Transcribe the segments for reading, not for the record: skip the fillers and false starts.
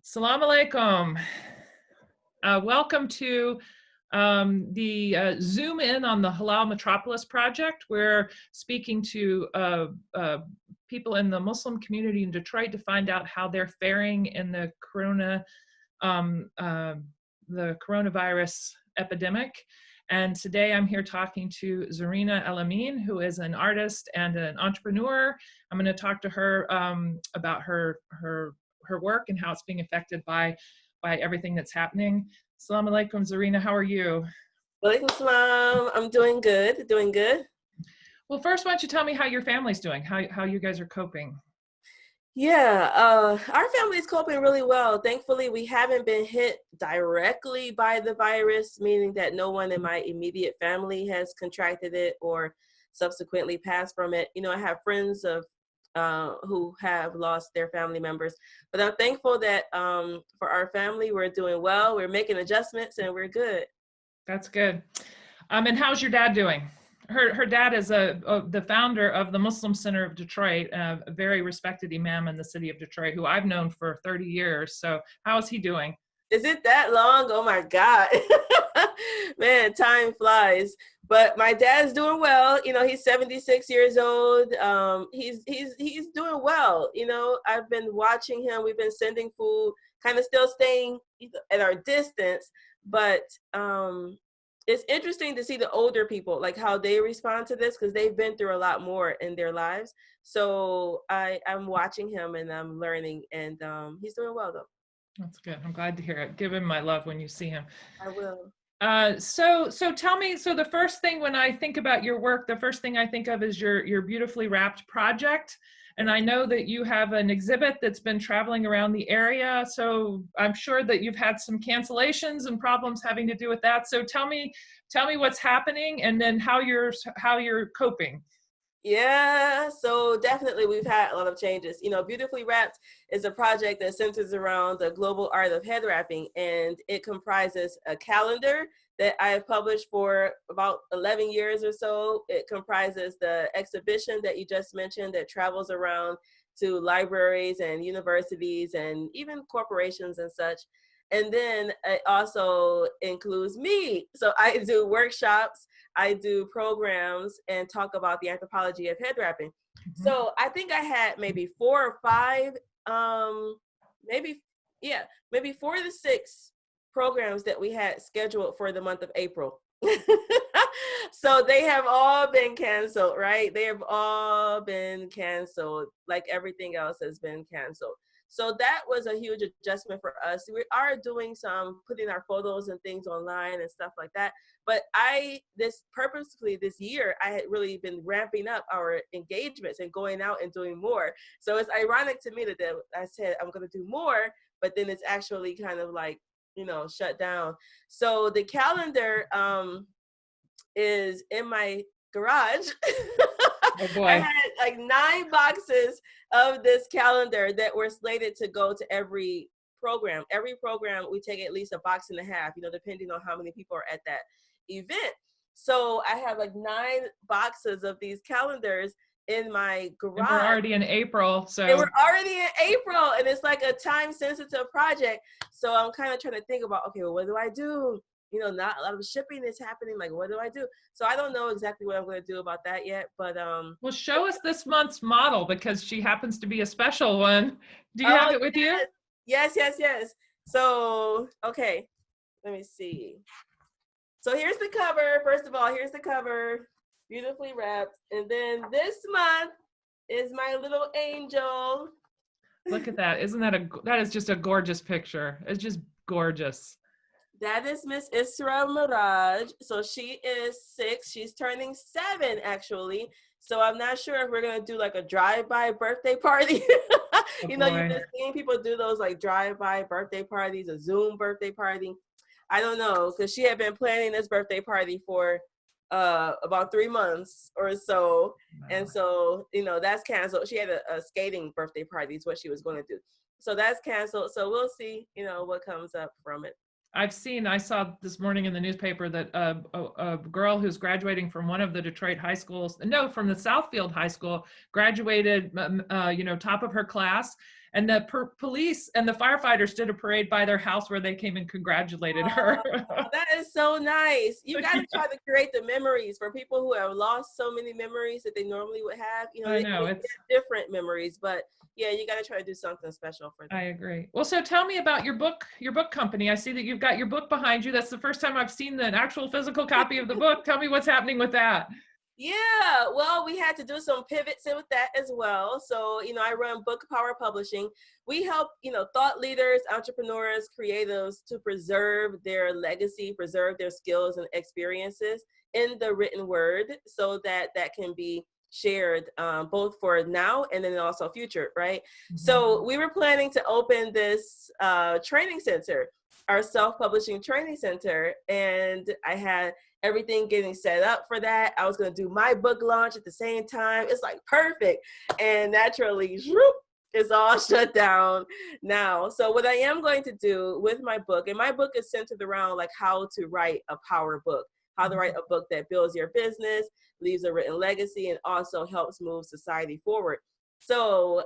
Salam alaikum. Welcome to the Zoom in on the Halal Metropolis project. We're speaking to people in the Muslim community in Detroit to find out how they're faring in the coronavirus epidemic. And today I'm here talking to Zarinah El-Amin, who is an artist and an entrepreneur. I'm going to talk to her about her work and how it's being affected by everything that's happening. Assalamu alaikum, Zarinah, how are you? Walaikum salam. I'm doing good, doing good. Well, first, why don't you tell me how your family's doing, how you guys are coping? Yeah, our family is coping really well. Thankfully, we haven't been hit directly by the virus, meaning that no one in my immediate family has contracted it or subsequently passed from it. You know, I have friends who have lost their family members, but I'm thankful that for our family, we're doing well. We're making adjustments and we're good. That's good. And how's your dad doing? Her dad is the founder of the Muslim Center of Detroit, a very respected imam in the city of Detroit, who I've known for 30 years. So how is he doing? Is it that long? Oh my God. Man, time flies. But my dad's doing well. You know, he's 76 years old. He's doing well. You know, I've been watching him. We've been sending food, kind of still staying at our distance. But it's interesting to see the older people, like how they respond to this, because they've been through a lot more in their lives. So I'm watching him and I'm learning, and he's doing well though. That's good. I'm glad to hear it. Give him my love when you see him. I will. So tell me, so the first thing when I think about your work, the first thing I think of is your beautifully wrapped project. And I know that you have an exhibit that's been traveling around the area. So I'm sure that you've had some cancellations and problems having to do with that. So tell me what's happening and then how you're coping. Yeah, so definitely we've had a lot of changes. You know, Beautifully Wrapped is a project that centers around the global art of head wrapping, and it comprises a calendar that I have published for about 11 years or so. It comprises the exhibition that you just mentioned that travels around to libraries and universities and even corporations and such. And then it also includes me. So I do workshops, I do programs, and talk about the anthropology of head wrapping. Mm-hmm. So I think I had maybe 4 or 5, maybe 4 to 6 programs that we had scheduled for the month of April. So they have all been canceled, right? They have all been canceled, like everything else has been canceled. So that was a huge adjustment for us. We are doing some putting our photos and things online and stuff like that. But purposefully this year, I had really been ramping up our engagements and going out and doing more. So it's ironic to me that I said I'm going to do more, but then it's actually kind of like, you know, shut down. So the calendar is in my garage. Oh boy. I had like 9 boxes of this calendar that were slated to go to every program. Every program, we take at least a box and a half, you know, depending on how many people are at that event. So I have like 9 boxes of these calendars in my garage. And we're already in April, so. And we're already in April, and it's like a time-sensitive project. So I'm kind of trying to think about, okay, well, what do I do? You know, not a lot of shipping is happening. Like, what do I do? So I don't know exactly what I'm going to do about that yet. But well, show us this month's model because she happens to be a special one. Do you have it with you? Yes. So, okay, let me see. So here's the cover. First of all, here's the cover, beautifully wrapped. And then this month is my little angel. Look at that. That is just a gorgeous picture. It's just gorgeous. That is Miss Isra Miraj. So she is 6. She's turning 7 actually. So I'm not sure if we're gonna do like a drive-by birthday party. You know, you've been seeing people do those like drive-by birthday parties, a Zoom birthday party. I don't know, because she had been planning this birthday party for about 3 months or so. Wow. And so, you know, that's canceled. She had a skating birthday party is what she was going to do. So that's canceled. So we'll see, you know, what comes up from it. I saw this morning in the newspaper that a girl who's graduating from one of the Detroit high schools, no, from the Southfield High School, graduated, top of her class. and the police and the firefighters did a parade by their house where they came and congratulated her. That is so nice. You got to Yeah, try to create the memories for people who have lost so many memories that they normally would have. You know, I they know, get different memories, but yeah, you got to try to do something special for them. I agree. Well, so tell me about your book company. I see that you've got your book behind you. That's the first time I've seen an actual physical copy of the book. Tell me what's happening with that. Yeah, well, we had to do some pivots in with that as well. So, you know, I run Book Power Publishing. We help, you know, thought leaders, entrepreneurs, creatives to preserve their legacy, preserve their skills and experiences in the written word so that that can be shared both for now and then also future, right? Mm-hmm. So we were planning to open this training center, our self-publishing training center, and I had everything getting set up for that. I was going to do my book launch at the same time. It's like perfect. And naturally, it's all shut down now. So what I am going to do with my book, and my book is centered around like how to write a power book, how to write a book that builds your business, leaves a written legacy, and also helps move society forward. So,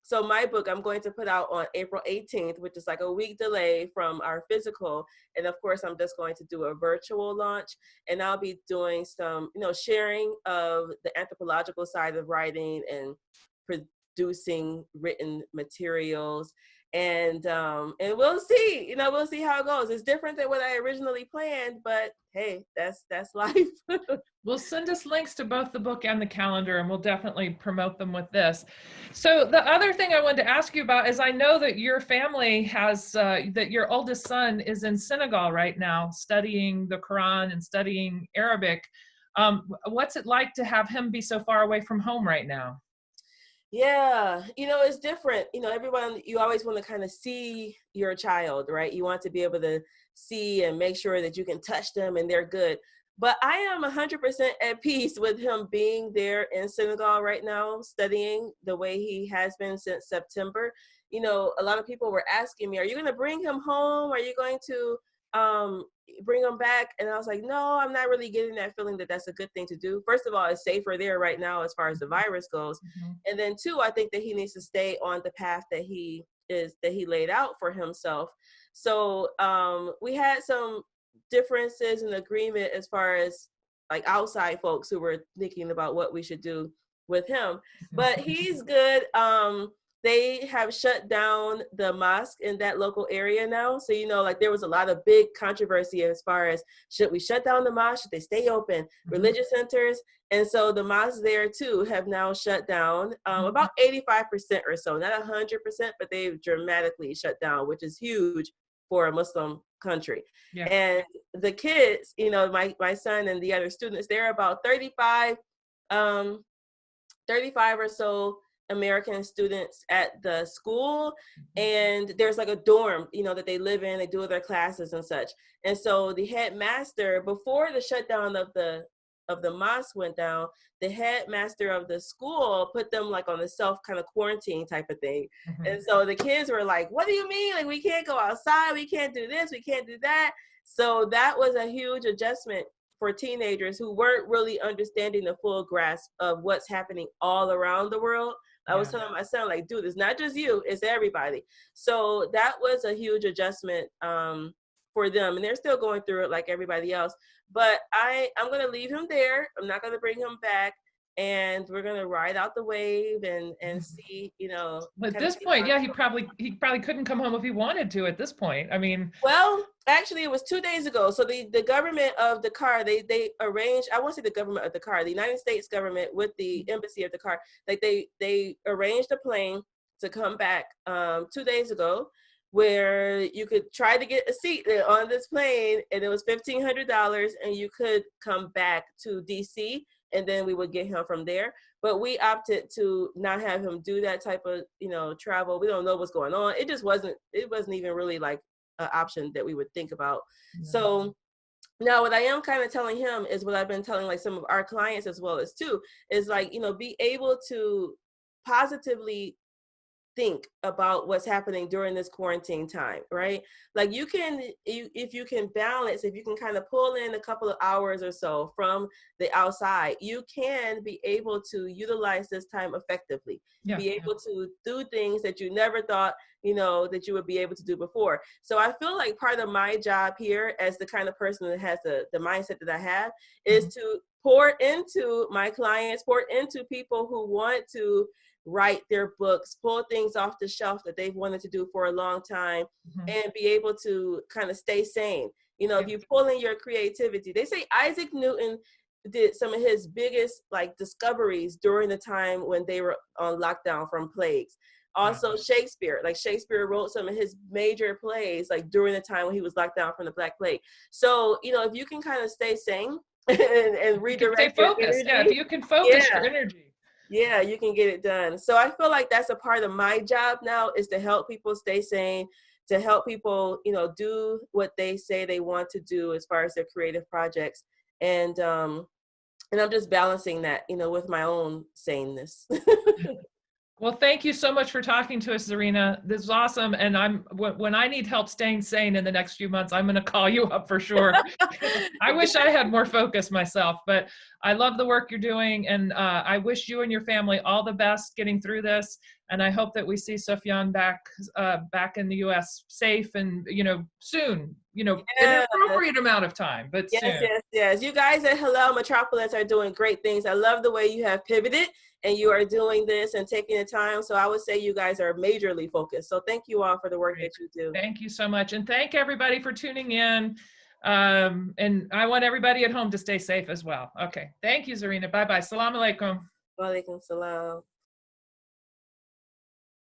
so my book I'm going to put out on April 18th, which is like a week delay from our physical. And of course, I'm just going to do a virtual launch, and I'll be doing some, you know, sharing of the anthropological side of writing and producing written materials. And we'll see, you know, we'll see how it goes. It's different than what I originally planned, but hey, that's life. Well, send us links to both the book and the calendar, and we'll definitely promote them with this. So the other thing I wanted to ask you about is I know that your family has, that your oldest son is in Senegal right now, studying the Quran and studying Arabic. What's it like to have him be so far away from home right now? Yeah, you know, it's different. You know, everyone, you always want to kind of see your child, right? You want to be able to see and make sure that you can touch them and they're good. But I am 100% at peace with him being there in Senegal right now, studying the way he has been since September. You know, a lot of people were asking me, are you going to bring him home? Are you going to bring him back? And I was like, no, I'm not really getting that feeling that that's a good thing to do. First of all, it's safer there right now as far as the virus goes. Mm-hmm. And then two, I think that he needs to stay on the path that he laid out for himself. So we had some differences in agreement as far as like outside folks who were thinking about what we should do with him, but he's good. They have shut down the mosque in that local area now. So, you know, like there was a lot of big controversy as far as should we shut down the mosque? Should they stay open? Religious centers. And so the mosques there too have now shut down, about 85% or so, not 100%, but they've dramatically shut down, which is huge for a Muslim country. Yeah. And the kids, you know, my son and the other students, they're about 35 or so American students at the school, and there's like a dorm, you know, that they live in, they do their classes and such. And so the headmaster, before the shutdown of the mosque went down, the headmaster of the school put them like on the self kind of quarantine type of thing. And so the kids were like, what do you mean? Like, we can't go outside, we can't do this, we can't do that. So that was a huge adjustment for teenagers who weren't really understanding the full grasp of what's happening all around the world. I was telling my son, like, dude, it's not just you, it's everybody. So that was a huge adjustment for them. And they're still going through it like everybody else. But I'm going to leave him there. I'm not going to bring him back. And we're going to ride out the wave and see, you know. At this point, yeah, he probably couldn't come home if he wanted to at this point. I mean. Well, actually, it was 2 days ago. So the government of Dakar, they arranged, I won't say the government of Dakar, the United States government with the embassy of Dakar, like they arranged a plane to come back 2 days ago, where you could try to get a seat on this plane, and it was $1,500, and you could come back to DC, and then we would get him from there. But we opted to not have him do that type of, you know, travel. We don't know what's going on. It wasn't even really like an option that we would think about. So now what I am kind of telling him is what I've been telling like some of our clients as well as too, is like, you know, be able to positively think about what's happening during this quarantine time, right? Like if you can balance, if you can kind of pull in a couple of hours or so from the outside, you can be able to utilize this time effectively, be able to do things that you never thought, that you would be able to do before. So I feel like part of my job here as the kind of person that has the mindset that I have is to pour into my clients, pour into people who want to write their books, pull things off the shelf that they've wanted to do for a long time, and be able to kind of stay sane. If you pull in your creativity, they say Isaac Newton did some of his biggest discoveries during the time when they were on lockdown from plagues. Also Shakespeare wrote some of his major plays during the time when he was locked down from the Black Plague. So, if you can kind of stay sane and redirect your energy, if you can focus your energy. Yeah, you can get it done. So I feel like that's a part of my job now, is to help people stay sane, to help people, do what they say they want to do as far as their creative projects. And I'm just balancing that, with my own saneness. Well, thank you so much for talking to us, Zarinah. This is awesome. And when I need help staying sane in the next few months, I'm going to call you up for sure. I wish I had more focus myself, but I love the work you're doing. And I wish you and your family all the best getting through this. And I hope that we see Sufyan back in the U.S. safe and, soon, in an appropriate amount of time, but soon. Yes. You guys at Halal Metropolis are doing great things. I love the way you have pivoted and you are doing this and taking the time. So I would say you guys are majorly focused. So thank you all for the work that you do. Thank you so much. And thank everybody for tuning in. And I want everybody at home to stay safe as well. Okay. Thank you, Zarinah. Bye-bye. Salam alaikum. Wa alaikum salam.